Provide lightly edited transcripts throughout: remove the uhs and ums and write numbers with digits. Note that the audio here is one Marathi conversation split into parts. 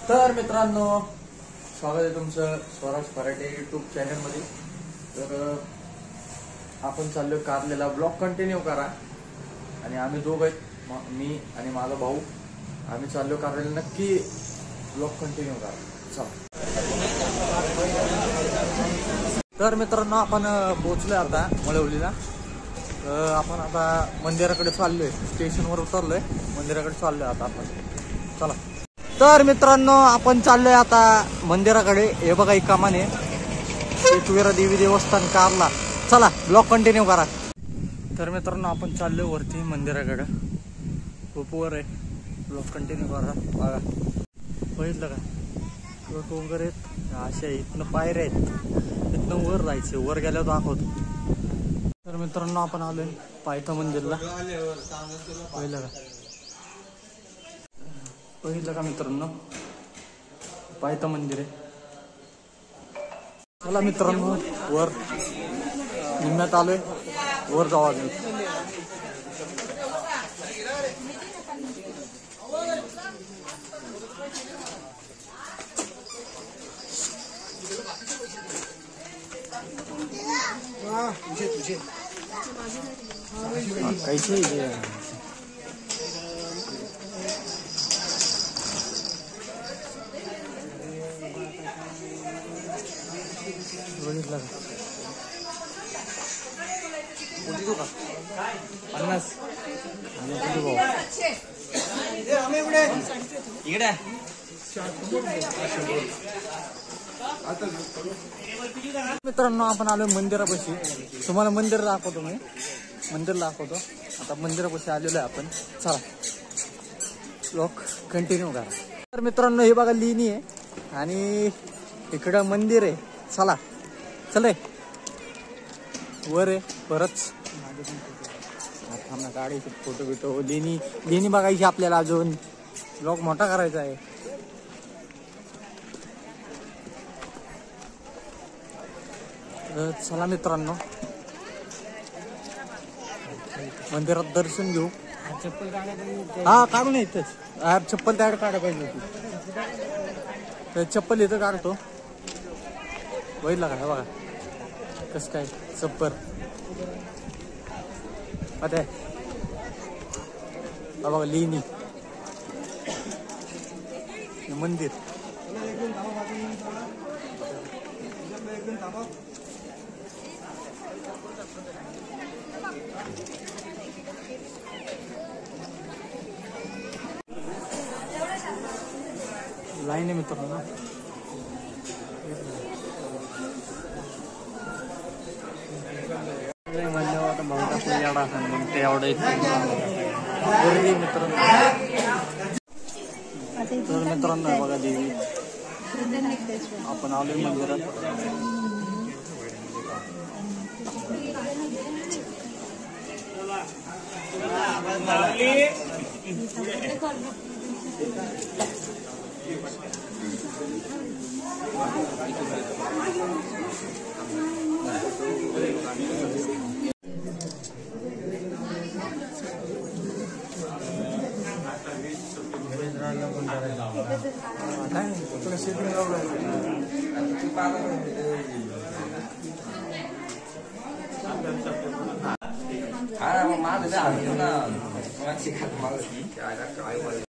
तर मित्रांनो, स्वागत आहे तुमचं स्वराज फराटे यूट्यूब चॅनल मध्ये। तर आपण चाललो कारलेला ब्लॉग कंटिन्यू करा। आणि आम्ही दोघ आहेत, मी आणि माझा भाऊ, आम्ही चाललो कारलेला, नक्की ब्लॉग कंटिन्यू करा। चला। तर मित्रांनो, आपण पोहोचलोय आता मळवलीला। आपण आता मंदिराकडे चाललोय, स्टेशनवर उतरलोय, मंदिराकडे चाललोय आता आपण। चला। तर मित्रांनो, आपण चाललोय आता मंदिराकडे। हे बघा ही कमान आहे, एकवीरा देवी देवस्थान कारला। चला, ब्लॉग कंटिन्यू करा। तर मित्रांनो, आपण चाललोय वरती मंदिराकडे, खूप वर आहे। ब्लॉग कंटिन्यू करा। बघा, बघितलं का, डोंगर आहेत अशा, इथनं पायऱ्या आहेत, इथनं वर जायचं, वर गेल्यावर दाखवतो। तर मित्रांनो, आपण आलोय पायथा मंदिरला। बघितलं का मित्रांनो, पायथा मंदिर आहे। चला मित्रांनो, वर निम्म्यात आलोय, वर जाऊ अजून। कैसे बघितलं का, 50 इकडे। मित्रांनो, आपण आलोय मंदिरापाशी, तुम्हाला मंदिर दाखवतो मी, मंदिर दाखवतो। आता मंदिरापाशी आलेलो आहे आपण। चला, ब्लॉग कंटिन्यू करा। तर मित्रांनो, हे बघा लेणी आहे आणि इकडं मंदिर आहे। चला, चले वर आहे परत। काढायचे फोटो बिटो, लेणी बघायची आपल्याला, अजून ब्लॉग मोठा करायचा आहे। चला मित्रांनो, मंदिरात दर्शन घेऊ। चप्पल हा काढून येतच यार, चप्पल त्याकडे काढा पाहिजे होती, तर चप्पल इथं काढतो। बघितलं का, बघा कसं काय चप्पल आता बघा, लेणी मंदिर। लाईन आहे मित्रांनो, म्हणल्यावर आता भाऊ टाकून एवढा असेल, मग ते एवढं गर्दी मित्रांनो। तर मित्रांनो, बघा देवी, आपण आलोय मंदिरात।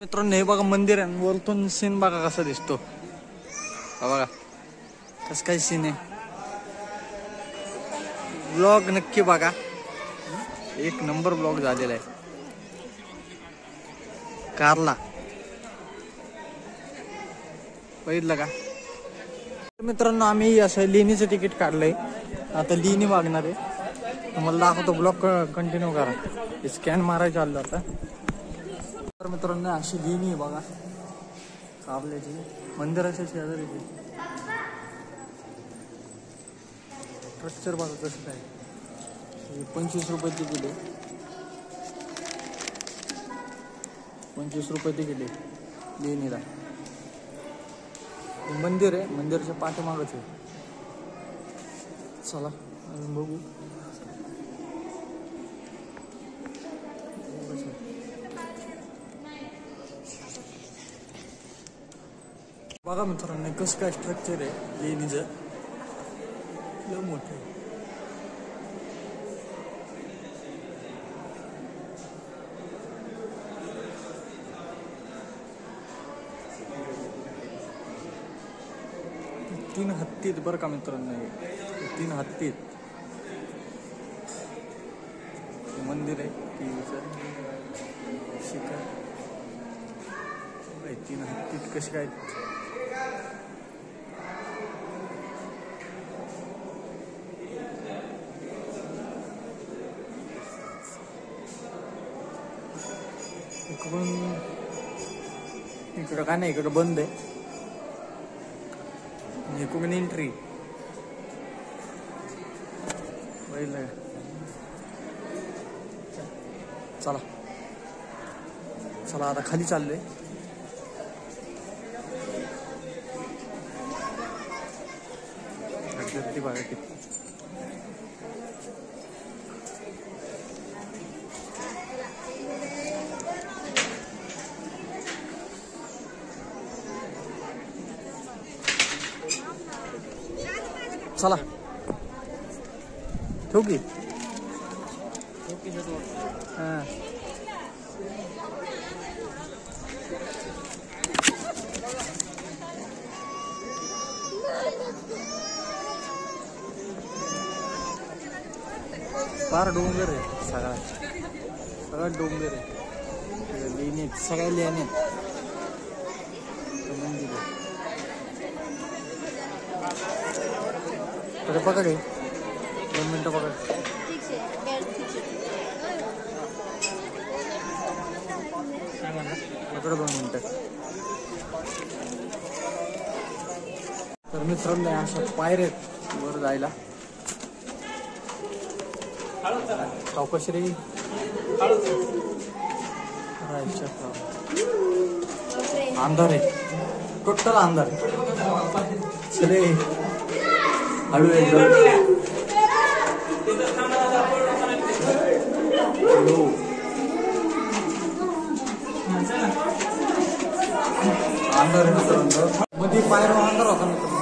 मित्रांनो, हे बघा मंदिर आहे, वरतून सीन बघा कसा दिसतो, बघा कसं काय सीन आहे। ब्लॉग नक्की बघा, एक नंबर ब्लॉग झालेला आहे कारला। बघितलं का मित्रांनो, आम्ही असं लेणीचं तिकीट काढलंय, आता लेणी मागणार आहे, तुम्हाला दाखवतो। ब्लॉग कंटिन्यू करा। स्कॅन मारायचं आलं आता। तर मित्रांनो, अशी लेणी आहे बघा, कारल्याची, मंदिराच्या शेजारीची। स्ट्रक्चर बघा कसं काय, 25 रुपये तिकीट आहे, 25 रुपये तिकीट आहे लेणीला। मंदिर आहे, मंदिराच्या पाठीमागच आहे। चला बघू। बघा मित्रांनो कसं काय स्ट्रक्चर आहे लेणीचं, लय मोठं आहे. तीन हत्तीत बरं का मित्रांनो, 3 हत्तीत मंदिर आहे देवीचं शिखर. 3 हत्तीत कशी काय इकडं काय नाही, इकडं बंद आहे. इकडून एंट्री पहिलं. चला चला आता खाली चाललोय. गर्दी बघा किती. चला ठेवू की. हां फार डोंगर आहे, सगळा डोंगर आहे. लेण्यात सगळ्या लेण्यात मंदिर आहे. तर पकड 2 मिनिटं पकड. पकड 2 मिनिटं. तर मित्रांनो अशा पायऱ्या वर जायला. चौकशी अंधार आहे, टोटल अंधार. चले हळू एकदम. अंधार मित्रांनो, मध्ये पायऱ्या अंधार होता मित्रांनो.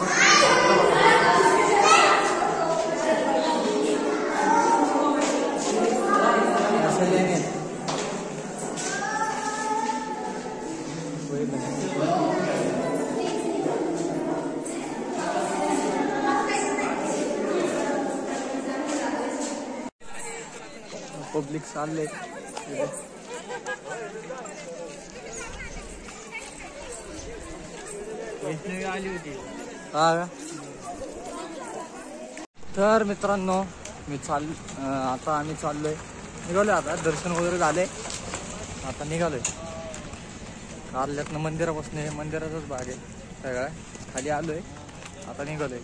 पब्लिक चालले. आली होती हा. तर मित्रांनो आता आम्ही चाललोय, निघालोय. आता दर्शन वगैरे झाले, आता निघालोय. कारल्यातनं मंदिरापासून मंदिराचाच भाग आहे सगळा. खाली आलोय, आता निघालोय.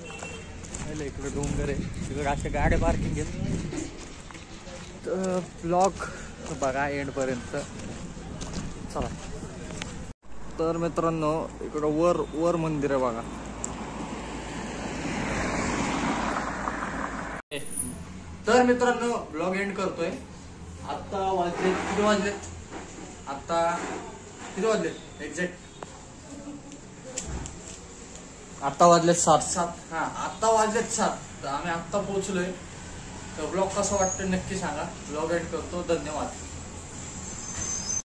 इकडे डोंगर आहे, तिकडे अशा गाड्या पार्किंग आहेत. तर ब्लॉग बघा एंडपर्यंत. चला. तर मित्रांनो इकडं वर मंदिर आहे बघा. तर मित्रांनो ब्लॉग एंड करतोय. आता वाजले किती वाजले? आता किती वाजले एक्झॅक्ट? आता वाजलेत 7. हा आता वाजलेत 7. तर आम्ही आत्ता पोहोचलोय. तर ब्लॉग कसा वाटतं नक्की सांगा. ब्लॉग एंड करतो. धन्यवाद.